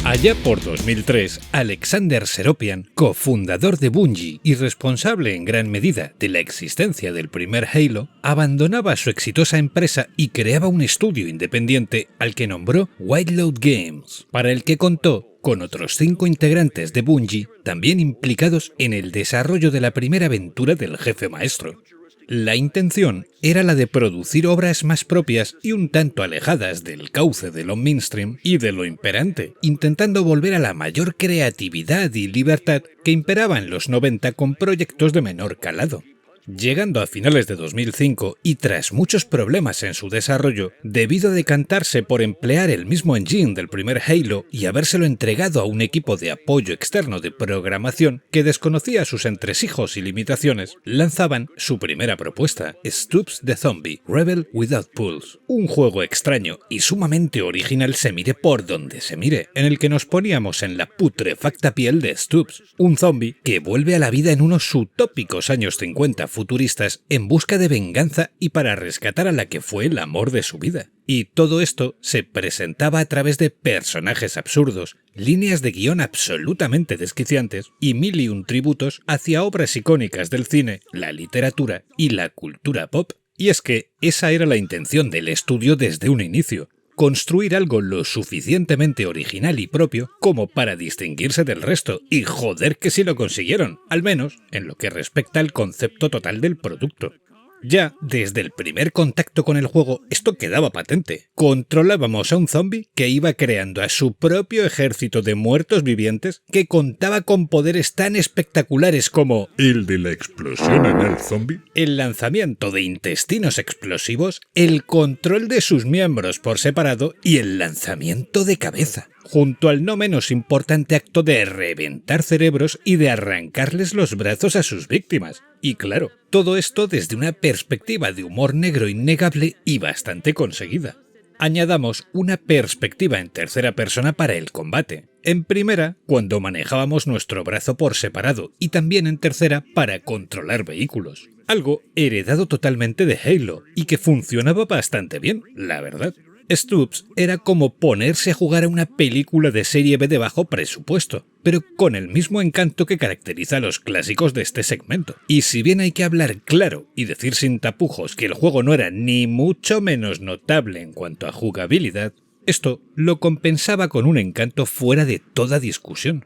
Allá por 2003, Alexander Seropian, cofundador de Bungie y responsable en gran medida de la existencia del primer Halo, abandonaba su exitosa empresa y creaba un estudio independiente al que nombró White Lotus Games, para el que contó con otros 5 integrantes de Bungie, también implicados en el desarrollo de la primera aventura del jefe maestro. La intención era la de producir obras más propias y un tanto alejadas del cauce de lo mainstream y de lo imperante, intentando volver a la mayor creatividad y libertad que imperaba en los 90 con proyectos de menor calado. Llegando a finales de 2005 y tras muchos problemas en su desarrollo, debido a decantarse por emplear el mismo engine del primer Halo y habérselo entregado a un equipo de apoyo externo de programación que desconocía sus entresijos y limitaciones, lanzaban su primera propuesta, Stoops the Zombie: Rebel Without Pulse, un juego extraño y sumamente original se mire por donde se mire, en el que nos poníamos en la putrefacta piel de Stoops, un zombie que vuelve a la vida en unos utópicos años 50 futuristas en busca de venganza y para rescatar a la que fue el amor de su vida. Y todo esto se presentaba a través de personajes absurdos, líneas de guión absolutamente desquiciantes y mil y un tributos hacia obras icónicas del cine, la literatura y la cultura pop. Y es que esa era la intención del estudio desde un inicio: construir algo lo suficientemente original y propio como para distinguirse del resto, y joder que sí lo consiguieron, al menos en lo que respecta al concepto total del producto. Ya desde el primer contacto con el juego esto quedaba patente. Controlábamos a un zombie que iba creando a su propio ejército de muertos vivientes que contaba con poderes tan espectaculares como el de la explosión en el zombie, el lanzamiento de intestinos explosivos, el control de sus miembros por separado y el lanzamiento de cabeza, junto al no menos importante acto de reventar cerebros y de arrancarles los brazos a sus víctimas. Y claro, todo esto desde una perspectiva de humor negro innegable y bastante conseguida. Añadamos una perspectiva en tercera persona para el combate. En primera, cuando manejábamos nuestro brazo por separado, y también en tercera para controlar vehículos. Algo heredado totalmente de Halo y que funcionaba bastante bien, la verdad. Stoops era como ponerse a jugar a una película de serie B de bajo presupuesto, pero con el mismo encanto que caracteriza a los clásicos de este segmento. Y si bien hay que hablar claro y decir sin tapujos que el juego no era ni mucho menos notable en cuanto a jugabilidad, esto lo compensaba con un encanto fuera de toda discusión.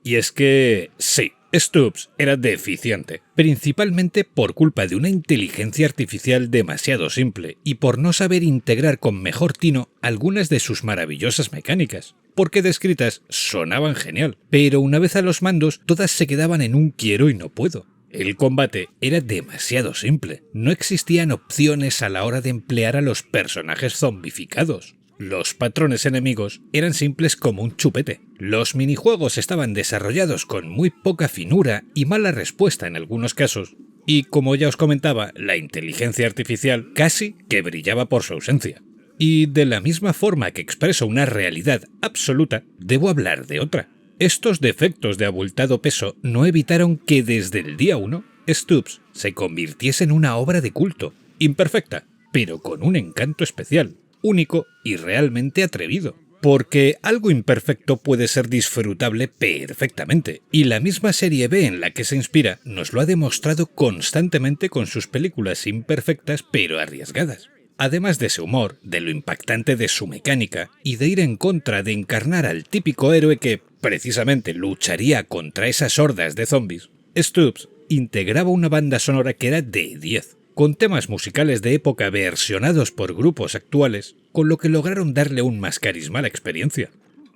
Y es que sí, Stoops era deficiente, principalmente por culpa de una inteligencia artificial demasiado simple y por no saber integrar con mejor tino algunas de sus maravillosas mecánicas, porque descritas sonaban genial, pero una vez a los mandos todas se quedaban en un quiero y no puedo. El combate era demasiado simple, no existían opciones a la hora de emplear a los personajes zombificados. Los patrones enemigos eran simples como un chupete. Los minijuegos estaban desarrollados con muy poca finura y mala respuesta en algunos casos. Y como ya os comentaba, la inteligencia artificial casi que brillaba por su ausencia. Y de la misma forma que expreso una realidad absoluta, debo hablar de otra. Estos defectos de abultado peso no evitaron que desde el día 1, Stoops se convirtiese en una obra de culto, imperfecta, pero con un encanto especial, único y realmente atrevido. Porque algo imperfecto puede ser disfrutable perfectamente, y la misma serie B en la que se inspira nos lo ha demostrado constantemente con sus películas imperfectas pero arriesgadas. Además de ese humor, de lo impactante de su mecánica y de ir en contra de encarnar al típico héroe que, precisamente, lucharía contra esas hordas de zombies, Stoops integraba una banda sonora que era de 10, con temas musicales de época versionados por grupos actuales, con lo que lograron darle aún más carisma a la experiencia.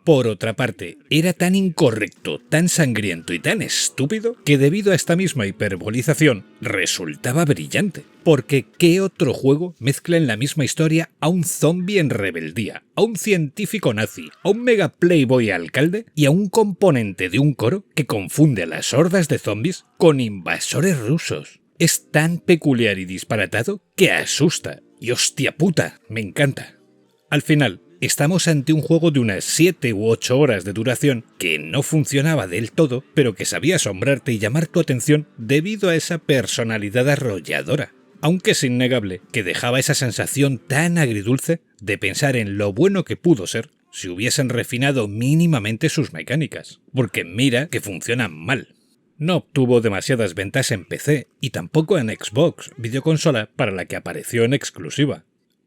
Por otra parte, era tan incorrecto, tan sangriento y tan estúpido que debido a esta misma hiperbolización resultaba brillante. Porque ¿qué otro juego mezcla en la misma historia a un zombie en rebeldía, a un científico nazi, a un mega playboy alcalde y a un componente de un coro que confunde a las hordas de zombies con invasores rusos? Es tan peculiar y disparatado que asusta. Y hostia puta, me encanta. Al final, estamos ante un juego de unas 7 u 8 horas de duración que no funcionaba del todo, pero que sabía asombrarte y llamar tu atención debido a esa personalidad arrolladora. Aunque es innegable que dejaba esa sensación tan agridulce de pensar en lo bueno que pudo ser si hubiesen refinado mínimamente sus mecánicas, porque mira que funcionan mal. No obtuvo demasiadas ventas en PC y tampoco en Xbox, videoconsola para la que apareció en exclusiva.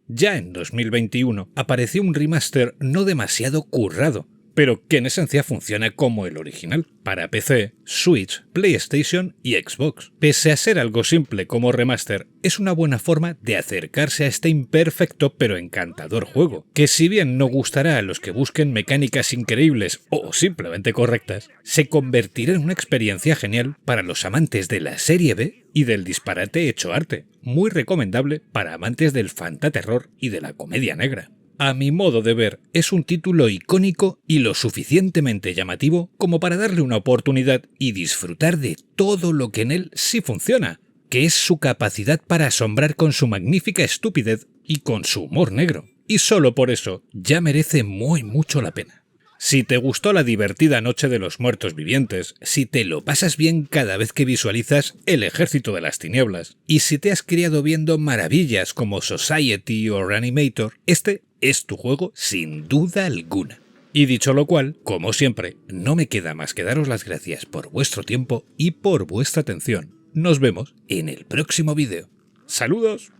Ya en 2021 apareció un remaster no demasiado currado, pero que en esencia funciona como el original, para PC, Switch, PlayStation y Xbox. Pese a ser algo simple como remaster, es una buena forma de acercarse a este imperfecto pero encantador juego, que si bien no gustará a los que busquen mecánicas increíbles o simplemente correctas, se convertirá en una experiencia genial para los amantes de la serie B y del disparate hecho arte, muy recomendable para amantes del fantaterror y de la comedia negra. A mi modo de ver, es un título icónico y lo suficientemente llamativo como para darle una oportunidad y disfrutar de todo lo que en él sí funciona, que es su capacidad para asombrar con su magnífica estupidez y con su humor negro. Y solo por eso ya merece mucho la pena. Si te gustó la divertida Noche de los Muertos Vivientes, si te lo pasas bien cada vez que visualizas El Ejército de las Tinieblas, y si te has criado viendo maravillas como Society o Reanimator, este es tu juego sin duda alguna. Y dicho lo cual, como siempre, no me queda más que daros las gracias por vuestro tiempo y por vuestra atención. Nos vemos en el próximo vídeo. ¡Saludos!